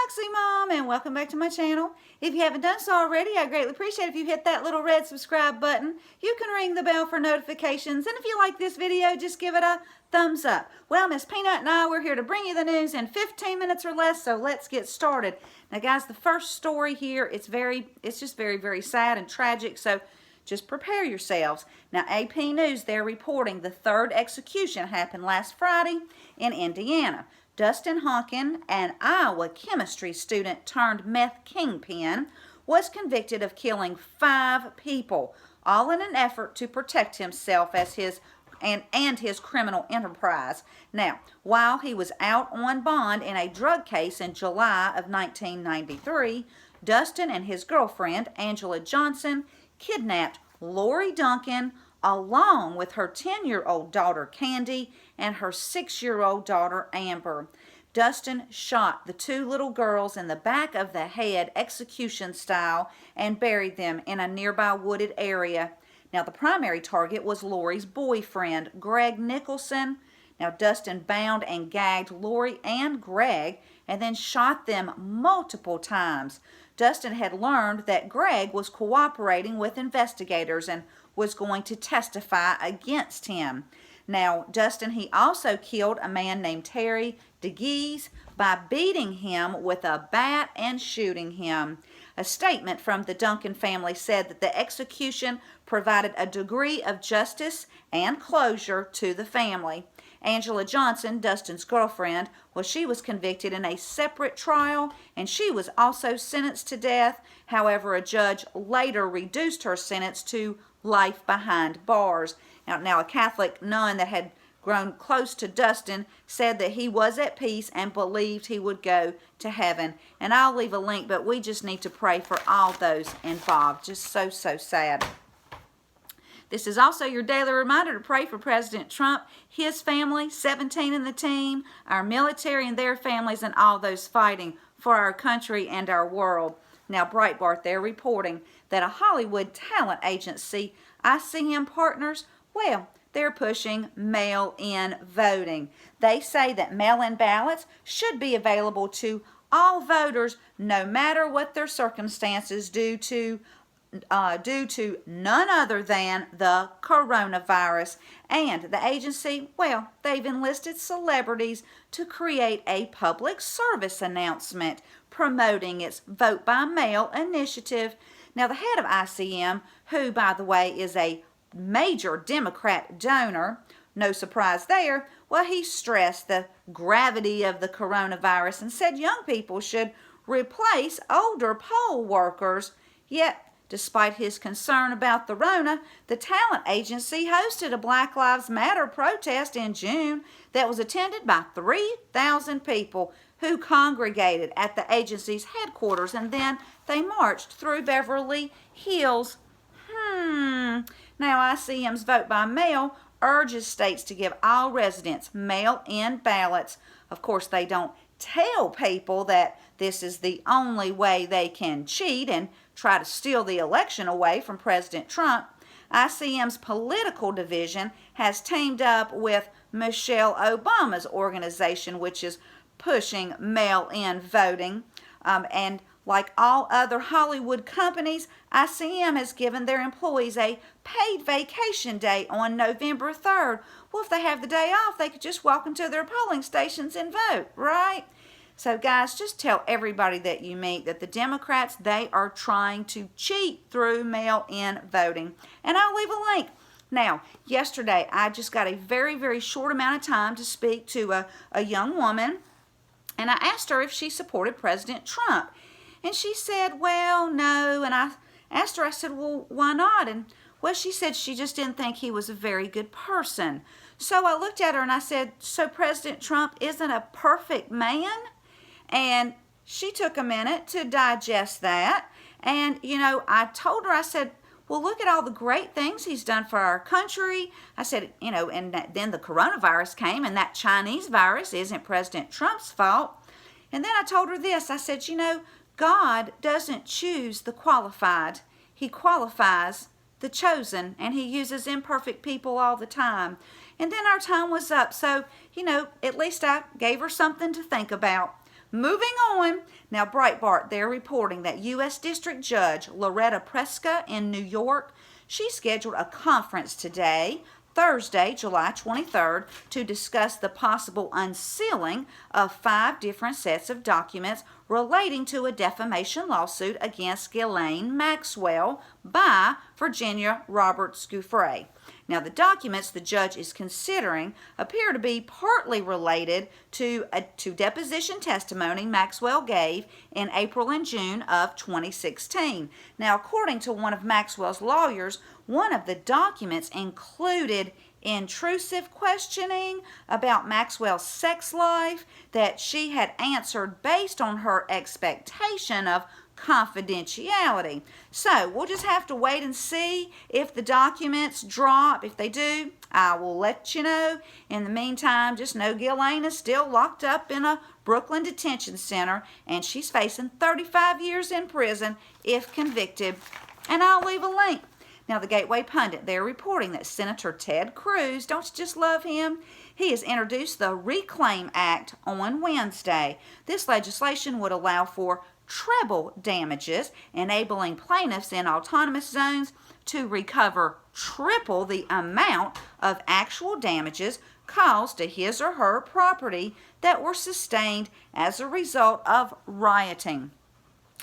Foxy Mom, and welcome back to my channel. If you haven't done so already, I greatly appreciate if you hit that little red subscribe button. You can ring the bell for notifications, and if you like this video, just give it a thumbs up. Well, Miss Peanut and I, we're here to bring you the news in 15 minutes or less, so let's get started. Now, guys, the first story here, it's just very, very sad and tragic, so just prepare yourselves. Now, AP News, they're reporting the third execution happened last Friday in Indiana. Dustin Honkin, an Iowa chemistry student turned meth kingpin, was convicted of killing 5 people, all in an effort to protect himself as his criminal enterprise. Now, while he was out on bond in a drug case in July of 1993, Dustin and his girlfriend, Angela Johnson, kidnapped Lori Duncan along with her 10-year-old daughter Candy and her 6-year-old daughter Amber. Dustin shot the 2 little girls in the back of the head execution style and buried them in a nearby wooded area. Now, the primary target was Lori's boyfriend, Greg Nicholson. Now, Dustin bound and gagged Lori and Greg and then shot them multiple times. Dustin had learned that Greg was cooperating with investigators and was going to testify against him. Now, Dustin, he also killed a man named Terry DeGeese by beating him with a bat and shooting him. A statement from the Duncan family said that the execution provided a degree of justice and closure to the family. Angela Johnson, Dustin's girlfriend, well, she was convicted in a separate trial, and she was also sentenced to death. However, a judge later reduced her sentence to life behind bars. Now, a Catholic nun that had grown close to Dustin said that he was at peace and believed he would go to heaven. And I'll leave a link, but we just need to pray for all those involved. Just so sad. This is also your daily reminder to pray for President Trump, his family, 17 in the team, our military and their families, and all those fighting for our country and our world. Now, Breitbart, they're reporting that a Hollywood talent agency, ICM Partners, well, they're pushing mail-in voting. They say that mail-in ballots should be available to all voters, no matter what their circumstances, due to none other than the coronavirus. And the agency, well, they've enlisted celebrities to create a public service announcement promoting its Vote by Mail initiative. Now, the head of ICM, who, by the way, is a major Democrat donor, no surprise there, well, he stressed the gravity of the coronavirus and said young people should replace older poll workers. Yet, despite his concern about the Rona, the talent agency hosted a Black Lives Matter protest in June that was attended by 3,000 people who congregated at the agency's headquarters, and then they marched through Beverly Hills. Now, ICM's Vote by Mail urges states to give all residents mail-in ballots. Of course, they don't tell people that this is the only way they can cheat and try to steal the election away from President Trump. ICM's political division has teamed up with Michelle Obama's organization, which is pushing mail-in voting. And like all other Hollywood companies, ICM has given their employees a paid vacation day on November 3rd. Well, if they have the day off, they could just walk into their polling stations and vote, right? So, guys, just tell everybody that you meet that the Democrats, they are trying to cheat through mail-in voting. And I'll leave a link. Now, yesterday, I just got a very, very short amount of time to speak to a young woman, and I asked her if she supported President Trump. And she said, well, no. And I asked her, I said, well, why not? And, well, she said she just didn't think he was a very good person. So I looked at her and I said, so President Trump isn't a perfect man? And she took a minute to digest that. And, I told her, I said, well, look at all the great things he's done for our country. I said, and then the coronavirus came, and that Chinese virus isn't President Trump's fault. And then I told her this. I said, God doesn't choose the qualified. He qualifies the chosen, and he uses imperfect people all the time. And then our time was up. So, at least I gave her something to think about. moving on. Now, Breitbart, they're reporting that U.S. District Judge Loretta Preska in New York, she scheduled a conference today, Thursday, July 23rd, to discuss the possible unsealing of 5 different sets of documents relating to a defamation lawsuit against Ghislaine Maxwell by Virginia Roberts Giuffre. Now, the documents the judge is considering appear to be partly related to deposition testimony Maxwell gave in April and June of 2016. Now, according to one of Maxwell's lawyers, one of the documents included intrusive questioning about Maxwell's sex life that she had answered based on her expectation of confidentiality. So we'll just have to wait and see if the documents drop. If they do, I will let you know. In the meantime, just know Ghislaine is still locked up in a Brooklyn detention center, and she's facing 35 years in prison if convicted. And I'll leave a link. Now, the Gateway Pundit, they're reporting that Senator Ted Cruz, don't you just love him? He has introduced the Reclaim Act on Wednesday. This legislation would allow for treble damages, enabling plaintiffs in autonomous zones to recover triple the amount of actual damages caused to his or her property that were sustained as a result of rioting.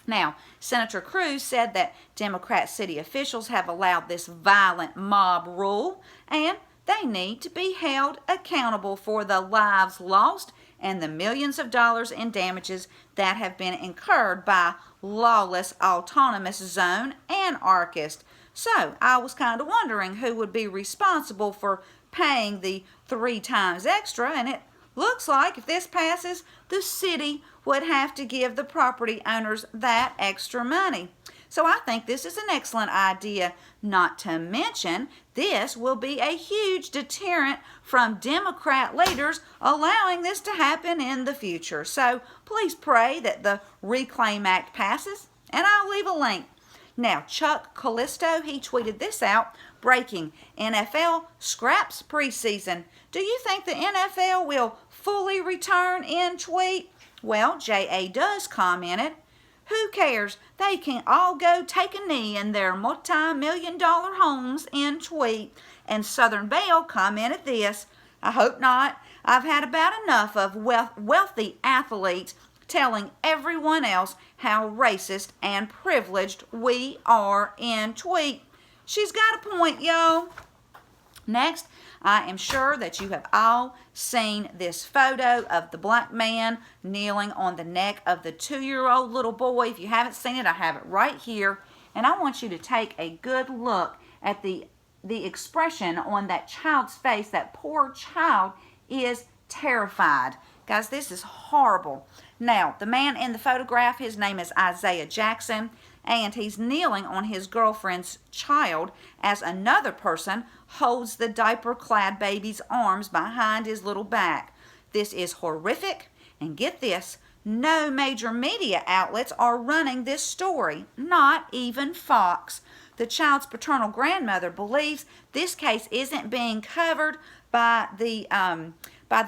Now, Senator Cruz said that Democrat city officials have allowed this violent mob rule, and they need to be held accountable for the lives lost and the millions of dollars in damages that have been incurred by lawless autonomous zone anarchists. So, I was kind of wondering who would be responsible for paying the 3 times extra, and it looks like if this passes, the city would have to give the property owners that extra money. So I think this is an excellent idea, not to mention this will be a huge deterrent from Democrat leaders allowing this to happen in the future. So please pray that the Reclaim Act passes, and I'll leave a link. Now, Chuck Callisto, he tweeted this out, breaking, NFL scraps preseason. Do you think the NFL will fully return in tweet? Well, J.A. Does commented, who cares? They can all go take a knee in their multi-million-dollar homes in tweet. And Southern Belle commented this, I hope not. I've had about enough of wealthy athletes telling everyone else how racist and privileged we are in tweet. She's got a point, y'all. Next, I am sure that you have all seen this photo of the black man kneeling on the neck of the 2-year-old little boy. If you haven't seen it, I have it right here. And I want you to take a good look at the expression on that child's face. That poor child is terrified. Guys, this is horrible. Now, the man in the photograph, his name is Isaiah Jackson, and he's kneeling on his girlfriend's child as another person holds the diaper-clad baby's arms behind his little back. This is horrific, and get this, no major media outlets are running this story, not even Fox. The child's paternal grandmother believes this case isn't being covered by the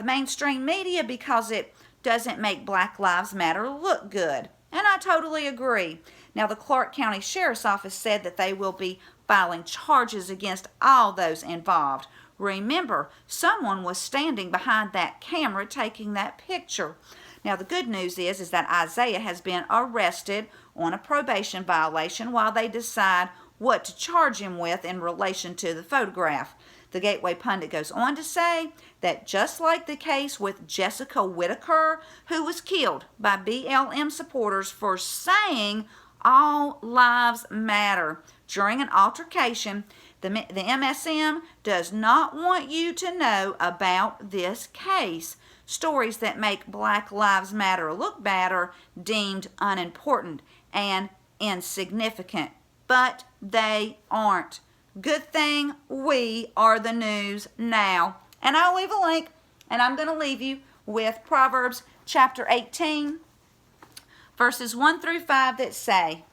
mainstream media because it doesn't make Black Lives Matter look good. And I totally agree. Now, the Clark County Sheriff's Office said that they will be filing charges against all those involved. Remember, someone was standing behind that camera taking that picture. Now, the good news is that Isaiah has been arrested on a probation violation while they decide what to charge him with in relation to the photograph. The Gateway Pundit goes on to say that just like the case with Jessica Whitaker, who was killed by BLM supporters for saying all lives matter during an altercation, the MSM does not want you to know about this case. Stories that make Black Lives Matter look bad are deemed unimportant and insignificant, but they aren't. Good thing we are the news now. And I'll leave a link, and I'm going to leave you with Proverbs chapter 18, verses 1 through 5 that say,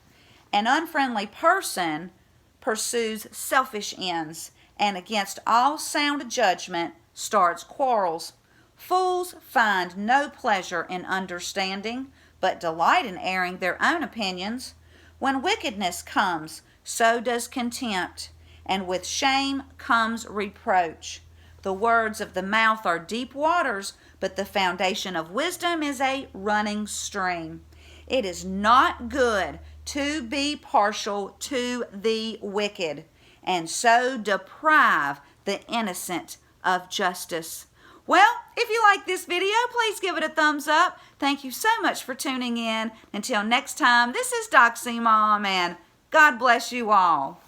an unfriendly person pursues selfish ends, and against all sound judgment starts quarrels. Fools find no pleasure in understanding, but delight in airing their own opinions. When wickedness comes, so does contempt, and with shame comes reproach. The words of the mouth are deep waters, but the foundation of wisdom is a running stream. It is not good to be partial to the wicked, and so deprive the innocent of justice. Well, if you like this video, please give it a thumbs up. Thank you so much for tuning in. Until next time, this is Doxy Mom, and God bless you all.